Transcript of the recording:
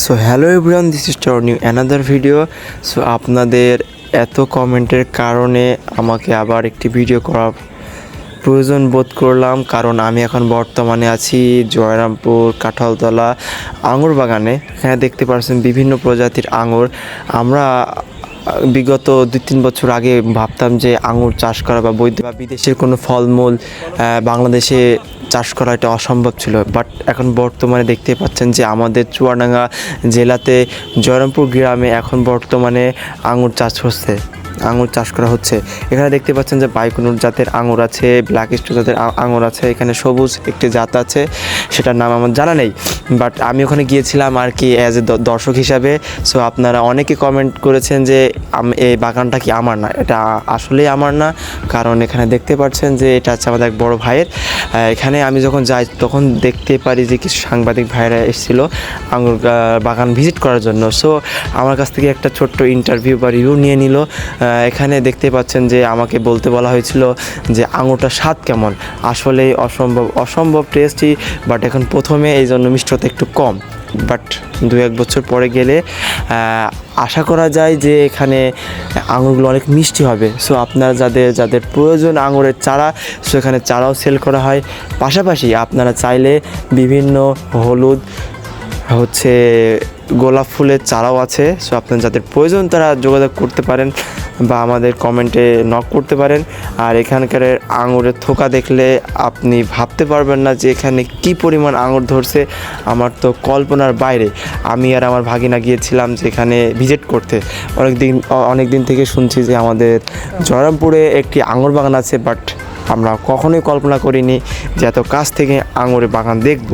So hello everyone, this is tower new another video. So আপনাদের এত কমেন্টের কারণে আমাকে আবার একটি ভিডিও করার প্রয়োজন বোধ করলাম, কারণ আমি এখন বর্তমানে আছি জয়রামপুর কাঁঠালতলা আঙুর বাগানে। এখানে দেখতে পাচ্ছেন বিভিন্ন প্রজাতির আঙুর। আমরা বিগত 2-3 বছর আগে ভাবতাম যে আঙুর চাষ করা বা বৈধ বা বিদেশের কোনো ফলমূল বাংলাদেশে চাষ করা এটা অসম্ভব ছিল। বাট এখন বর্তমানে দেখতে পাচ্ছেন যে আমাদের চুয়াডাঙ্গা জেলাতে জয়রামপুর গ্রামে এখন বর্তমানে আঙুর চাষ করা হচ্ছে। এখানে দেখতে পাচ্ছেন যে বাইকুনুর জাতের আঙুর আছে, ব্ল্যাক স্টোন জাতের আঙুর আছে, এখানে সবুজ একটি জাত আছে, সেটার নাম আমার জানা নেই। বাট আমি ওখানে গিয়েছিলাম আর কি অ্যাজ এ দর্শক হিসাবে। সো আপনারা অনেকে কমেন্ট করেছেন যে এই বাগানটা কি আমার না। এটা আসলেই আমার না, কারণ এখানে দেখতে পাচ্ছেন যে এটা হচ্ছে আমাদের এক বড় ভাইয়ের। এখানে আমি যখন যাই তখন দেখতে পারি যে কিছু সাংবাদিক ভাইরা এসেছিল আঙুর বাগান ভিজিট করার জন্য। সো আমার কাছ থেকে একটা ছোট্ট ইন্টারভিউ বা রিভিউ নিয়ে নিল। এখানে দেখতে পাচ্ছেন যে আমাকে বলতে বলা হয়েছিল যে আঙুরটার স্বাদ কেমন। আসলেই অসম্ভব টেস্টি, বাট এখন প্রথমে এই জন্য মিষ্টতা একটু কম। বাট 2-1 বছর পরে গেলে আশা করা যায় যে এখানে আঙুরগুলো অনেক মিষ্টি হবে। সো আপনারা যাদের প্রয়োজন আঙুরের চারা, সো এখানে চারাও সেল করা হয়। পাশাপাশি আপনারা চাইলে বিভিন্ন হলুদ গোলাপ ফুলের চারাও আছে। সো আপনার যাদের প্রয়োজন তারা যোগাযোগ করতে পারেন বা আমাদের কমেন্টে নক করতে পারেন। আর এখানকার আঙুরের থোকা দেখলে আপনি ভাবতে পারবেন না যে এখানে কি পরিমাণ আঙুর ধরছে। আমার তো কল্পনার বাইরে। আমি আর আমার ভাগিনা গিয়েছিলাম যেখানে ভিজিট করতে। অনেক দিন থেকে শুনছি যে আমাদের জয়রামপুরে একটি আঙুর বাগান আছে, বাট আমরা কখনোই কল্পনা করিনি যে এত কাছ থেকে আঙুরের বাগান দেখব।